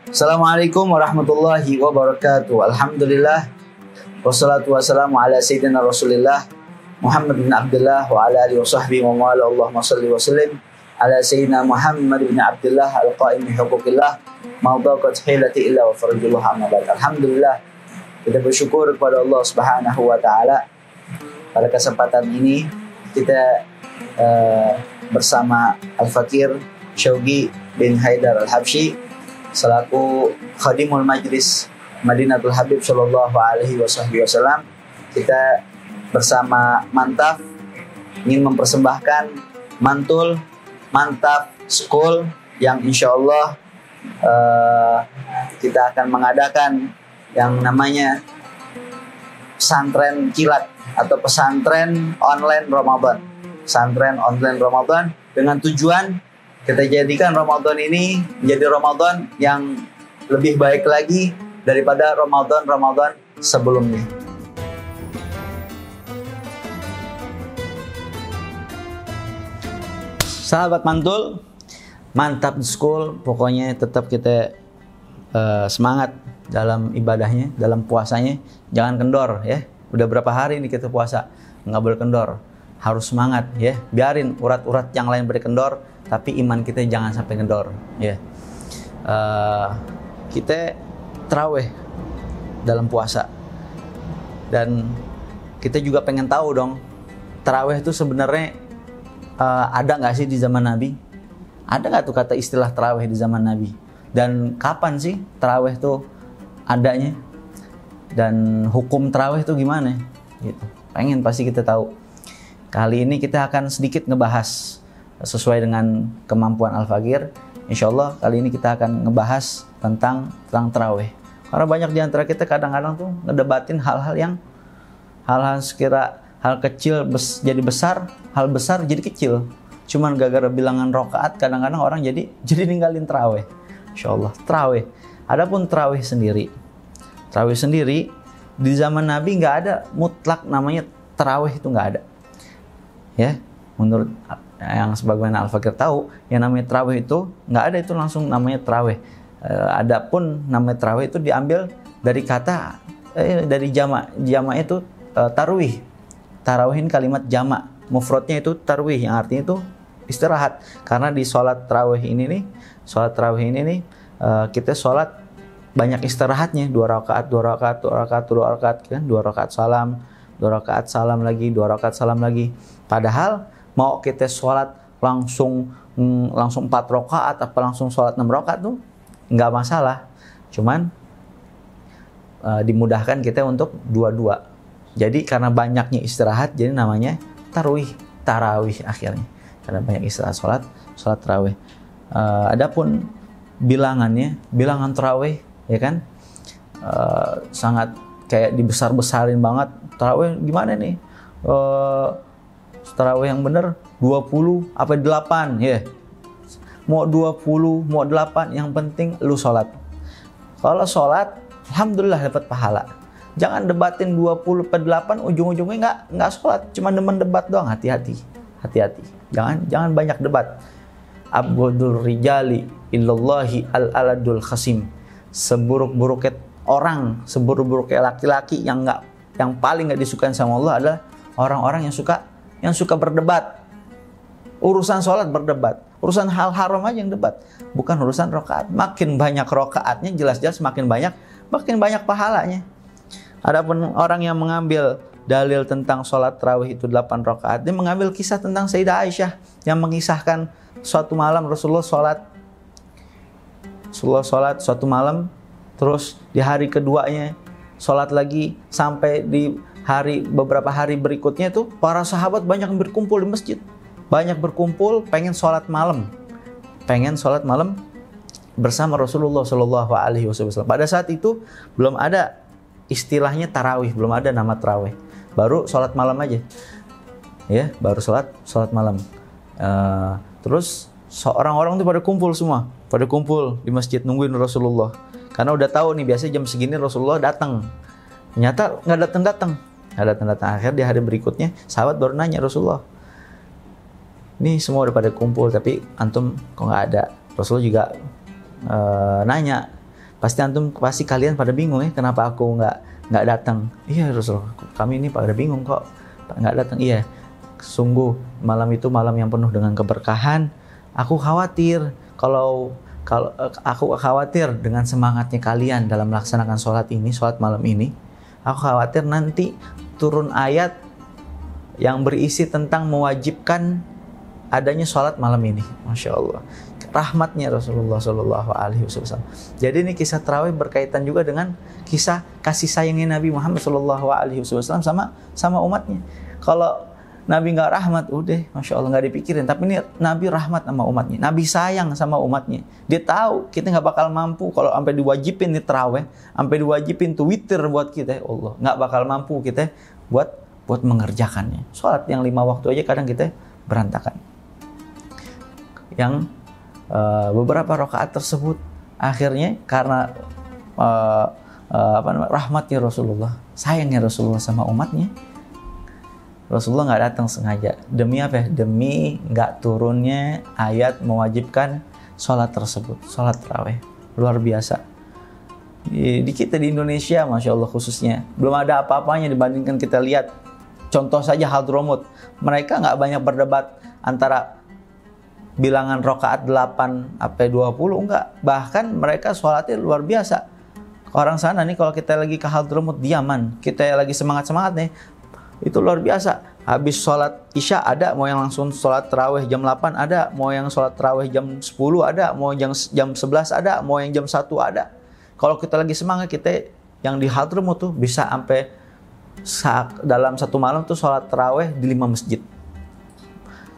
Assalamualaikum warahmatullahi wabarakatuh. Alhamdulillah. Wassalatu wassalamu ala sayyidina Rasulillah Muhammad bin Abdullah wa ala alihi wa sahbihi wa mawala. Allahumma salli wa sallim ala sayyidina Muhammad bin Abdullah al-qa'im bi huquqillah ma daqat hilati illa wa farajullah amma ba'd. Alhamdulillah, kita bersyukur kepada Allah Subhanahu wa taala. Pada kesempatan ini kita bersama Al-Fakir Syaugi bin Haidar Al-Habsyi selaku Khadimul Majlis Madinatul Habib Sallallahu Alaihi Wasallam. Kita bersama Mantaf ingin mempersembahkan mantul Mantaf School yang insya Allah kita akan mengadakan yang namanya pesantren kilat atau pesantren online Ramadan. Pesantren online Ramadan dengan tujuan kita jadikan Ramadan ini menjadi Ramadan yang lebih baik lagi daripada Ramadan sebelumnya. Sahabat mantul, Mantap School, pokoknya tetap kita semangat dalam ibadahnya, dalam puasanya. Jangan kendor ya. Udah berapa hari ini kita puasa, nggak boleh kendor. Harus semangat ya. Biarin urat-urat yang lain berkendor, tapi iman kita jangan sampai kendor ya. Kita tarawih dalam puasa, dan kita juga pengen tahu dong, tarawih itu sebenarnya ada nggak sih di zaman Nabi? Ada nggak tuh kata istilah tarawih di zaman Nabi? Dan kapan sih tarawih itu adanya? Dan hukum tarawih itu gimana? Gitu. Pengen pasti kita tahu. Kali ini kita akan sedikit ngebahas sesuai dengan kemampuan Al-Fakir. Insya Allah kali ini kita akan ngebahas tentang tarawih. Karena banyak di antara kita kadang-kadang tuh ngedebatin hal-hal sekira hal kecil jadi besar, hal besar jadi kecil. Cuman gara-gara bilangan rokaat kadang-kadang orang jadi ninggalin tarawih. Insya Allah tarawih. Adapun tarawih sendiri di zaman Nabi nggak ada mutlak namanya tarawih, itu nggak ada. Ya, menurut yang sebagaimana Al-Fakir tahu, yang namanya tarawih itu nggak ada itu langsung namanya tarawih. Adapun namanya tarawih itu diambil dari kata dari jamak itu tarwih. Tarawih ini kalimat jamak, mufradnya itu tarwih yang artinya itu istirahat. Karena di sholat tarawih ini nih kita sholat banyak istirahatnya, 2 rakaat kan, 2 rakaat salam, 2 rakaat salam lagi, 2 rakaat salam lagi. Padahal mau kita sholat langsung 4 rakaat apa langsung sholat 6 rakaat tuh nggak masalah. Cuman dimudahkan kita untuk dua-dua. Jadi karena banyaknya istirahat, jadi namanya tarawih akhirnya. Karena banyak istirahat sholat tarawih. Adapun bilangan tarawih ya kan, sangat kayak dibesar-besarin banget. Tarawih gimana nih? Tarawih yang bener 20 apa 8 ya. Mau 20, mau 8, yang penting lu sholat. Kalau sholat, alhamdulillah dapat pahala. Jangan debatin 20 per 8, ujung-ujungnya nggak sholat, cuma demen debat doang. Hati-hati. Jangan banyak debat. Abghadul rijali illallahi al-aladul khasim. Seburuk-buruknya orang, seburuk-buruknya laki-laki yang paling nggak disukai sama Allah adalah orang-orang yang suka berdebat. Urusan sholat berdebat, urusan hal haram aja yang debat, bukan urusan rokaat. Makin banyak rokaatnya, jelas-jelas makin banyak pahalanya. Adapun orang yang mengambil dalil tentang sholat tarawih itu 8 rakaat, dia mengambil kisah tentang Sayyidah Aisyah yang mengisahkan suatu malam Rasulullah sholat suatu malam, terus di hari keduanya sholat lagi, sampai di beberapa hari berikutnya itu para sahabat banyak berkumpul di masjid. Banyak berkumpul pengen sholat malam bersama Rasulullah Shallallahu Alaihi Wasallam. Pada saat itu belum ada istilahnya tarawih, belum ada nama tarawih, baru sholat malam aja ya, baru sholat malam. Terus orang-orang tuh pada kumpul di masjid nungguin Rasulullah, karena udah tahu nih biasanya jam segini Rasulullah datang. Ternyata nggak datang. Akhir di hari berikutnya sahabat baru nanya Rasulullah, ini semua udah pada kumpul tapi antum kok nggak ada. Rasulullah juga nanya, Pasti kalian pada bingung ya, kenapa aku nggak datang? Iya Rasulullah, kami ini pada bingung kok nggak datang. Iya, sungguh malam itu malam yang penuh dengan keberkahan. Aku khawatir kalau aku khawatir dengan semangatnya kalian dalam melaksanakan sholat malam ini. Aku khawatir nanti turun ayat yang berisi tentang mewajibkan adanya sholat malam ini. Masya Allah, rahmatnya Rasulullah Shallallahu Alaihi Wasallam. Jadi ini kisah tarawih berkaitan juga dengan kisah kasih sayangnya Nabi Muhammad Shallallahu Alaihi Wasallam sama umatnya. Kalau Nabi nggak rahmat, udah, Masya Allah, nggak dipikirin. Tapi ini Nabi rahmat sama umatnya. Nabi sayang sama umatnya. Dia tahu kita nggak bakal mampu kalau sampai diwajibin nih taraweh, sampai diwajibin tuh witir buat kita. Allah, nggak bakal mampu kita buat mengerjakannya. Sholat yang 5 waktu aja kadang kita berantakan. Yang beberapa rakaat tersebut akhirnya karena rahmatnya Rasulullah, sayangnya Rasulullah sama umatnya, Rasulullah nggak datang sengaja. Demi apa ya? Demi nggak turunnya ayat mewajibkan sholat tersebut, sholat tarawih. Luar biasa. Di kita di Indonesia, Masya Allah khususnya, belum ada apa-apanya dibandingkan kita lihat. Contoh saja Hadramut. Mereka nggak banyak berdebat antara bilangan rakaat 8 sampai 20, enggak. Bahkan mereka sholatnya luar biasa. Orang sana nih kalau kita lagi ke Hadramut Yaman, kita lagi semangat-semangat nih, itu luar biasa. Habis sholat isya ada, mau yang langsung sholat tarawih jam 8 ada, mau yang sholat tarawih jam 10 ada, mau yang jam 11 ada, mau yang jam 1 ada. Kalau kita lagi semangat, kita yang di Hadramut tuh bisa sampai dalam satu malam tuh sholat tarawih di 5 masjid.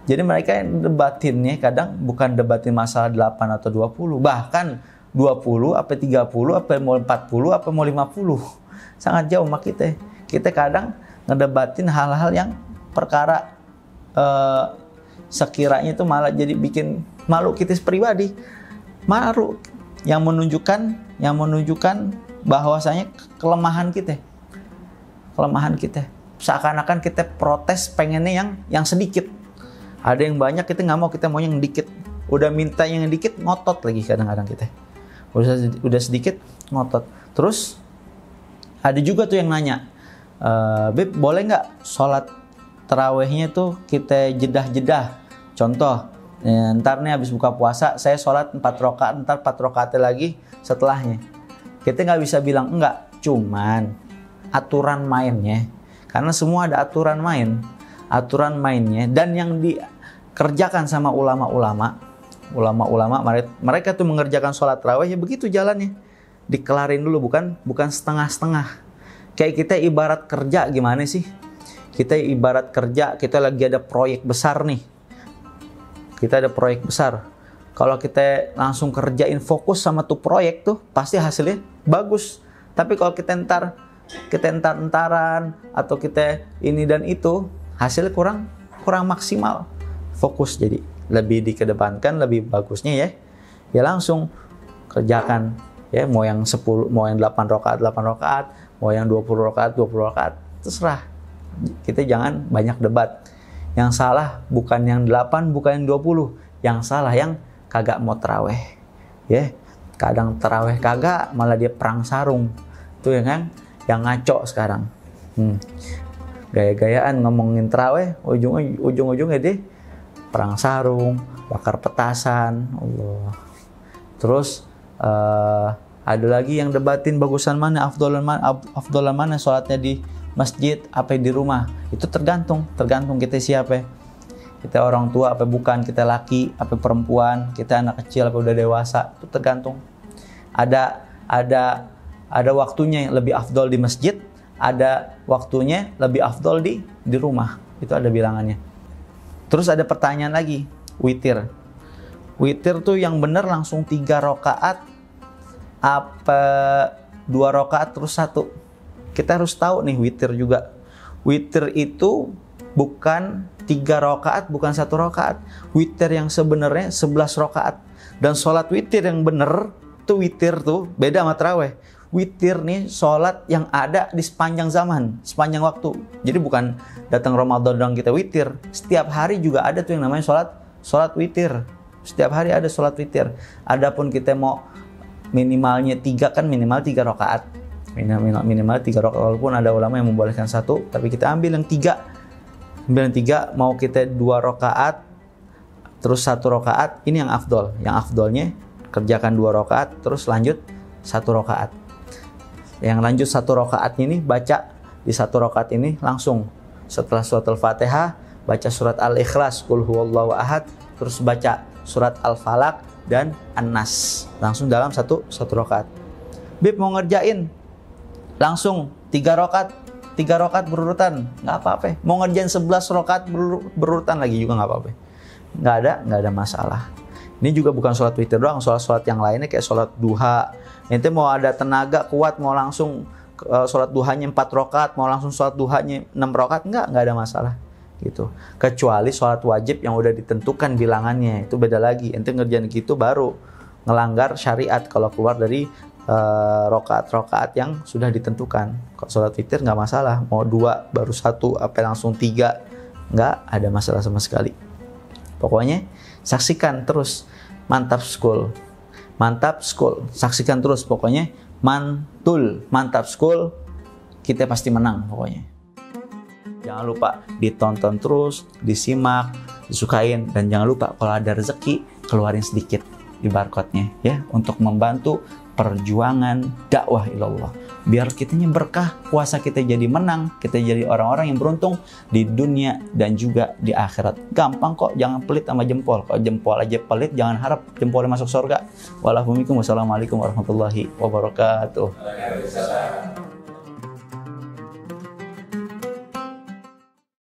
Jadi mereka yang debatinnya kadang bukan debatin masalah 8 atau 20, bahkan 20, apa 30, apa mau 40, apa mau 50. Sangat jauh sama kita. Kita kadang ngedebatin hal-hal yang perkara sekiranya itu malah jadi bikin malu kita pribadi. Malu yang menunjukkan bahwasanya kelemahan kita. Seakan-akan kita protes pengennya yang sedikit. Ada yang banyak, kita nggak mau, kita mau yang dikit. Udah minta yang dikit, ngotot lagi kadang-kadang kita. Udah sedikit, ngotot. Terus ada juga tuh yang nanya, Beb, boleh nggak sholat tarawihnya tuh kita jedah-jedah? Contoh, ntar nih habis buka puasa, saya sholat 4 rakaat, ntar 4 rakaatnya lagi setelahnya. Kita nggak bisa bilang enggak, cuman aturan mainnya. Karena semua ada aturan mainnya, dan yang dikerjakan sama ulama-ulama, mereka tuh mengerjakan sholat tarawih ya begitu jalannya, dikelarin dulu, bukan setengah-setengah. Kayak kita ibarat kerja gimana sih? Kita ibarat kerja, kita lagi ada proyek besar nih. Kalau kita langsung kerjain fokus sama tuh proyek tuh, pasti hasilnya bagus. Tapi kalau kita entar-entaran atau kita ini dan itu, hasilnya kurang maksimal. Fokus jadi lebih dikedepankan, lebih bagusnya ya langsung kerjakan ya, mau yang 10, mau yang 8 rakaat, mau yang 20 rakaat, terserah. Kita jangan banyak debat. Yang salah bukan yang 8, bukan yang 20. Yang salah yang kagak mau taraweh. Ya, kadang taraweh kagak, malah dia perang sarung. Itu yang ngaco sekarang. Gaya-gayaan ngomongin taraweh, ujung-ujungnya deh perang sarung, bakar petasan. Allah. Terus ada lagi yang debatin bagusan mana, afdolan mana sholatnya di masjid apa di rumah. Itu tergantung kita siapa. Kita orang tua apa bukan, kita laki apa perempuan, kita anak kecil apa udah dewasa, itu tergantung. Ada waktunya yang lebih afdol di masjid, ada waktunya lebih afdol di rumah. Itu ada bilangannya. Terus ada pertanyaan lagi, witir. Witir tuh yang benar langsung 3 rakaat apa 2 rakaat terus 1. Kita harus tahu nih witir juga. Witir itu bukan 3 rakaat, bukan 1 rakaat. Witir yang sebenarnya 11 rakaat. Dan sholat witir yang benar tuh, witir tuh beda sama tarawih. Witir nih sholat yang ada di sepanjang zaman, sepanjang waktu. Jadi bukan datang Ramadan doang kita witir. Setiap hari juga ada tuh yang namanya sholat witir. Setiap hari ada sholat witir. Adapun kita mau minimalnya 3 kan, minimal 3 rakaat. Minimal 3 rakaat, walaupun ada ulama yang membolehkan 1, tapi kita ambil yang 3. Ambil yang 3, mau kita 2 rakaat terus 1 rakaat, ini yang afdol. Yang afdolnya kerjakan 2 rakaat terus lanjut 1 rakaat. Yang lanjut 1 rakaat ini baca di 1 rakaat ini langsung setelah surat Al-Fatihah baca surat Al-Ikhlas, Qul huwallahu ahad, terus baca surat Al-Falaq dan An-Nas langsung dalam satu rakaat. Bib mau ngerjain langsung 3 rakaat berurutan, nggak apa-apa. Mau ngerjain 11 rakaat berurutan lagi juga nggak apa-apa. Nggak ada masalah. Ini juga bukan sholat witir doang, sholat yang lainnya kayak sholat duha. Nanti mau ada tenaga kuat, mau langsung sholat duhanya 4 rakaat, mau langsung sholat duhanya 6 rakaat, nggak ada masalah gitu. Kecuali sholat wajib yang udah ditentukan bilangannya, itu beda lagi. Ente ngerjain gitu baru ngelanggar syariat kalau keluar dari rakaat-rakaat yang sudah ditentukan. Kalau sholat witir nggak masalah, mau 2 baru 1 apa langsung 3, nggak ada masalah sama sekali. Pokoknya saksikan terus Mantap School, saksikan terus pokoknya Mantap School, kita pasti menang pokoknya. Jangan lupa ditonton terus, disimak, disukain, dan jangan lupa kalau ada rezeki keluarin sedikit di barcode-nya ya untuk membantu perjuangan dakwah ilallah. Biar kitanya berkah, puasa kita jadi menang, kita jadi orang-orang yang beruntung di dunia dan juga di akhirat. Gampang kok, jangan pelit sama jempol. Kalau jempol aja pelit, jangan harap jempolnya masuk surga. Wassalamualaikum warahmatullahi wabarakatuh.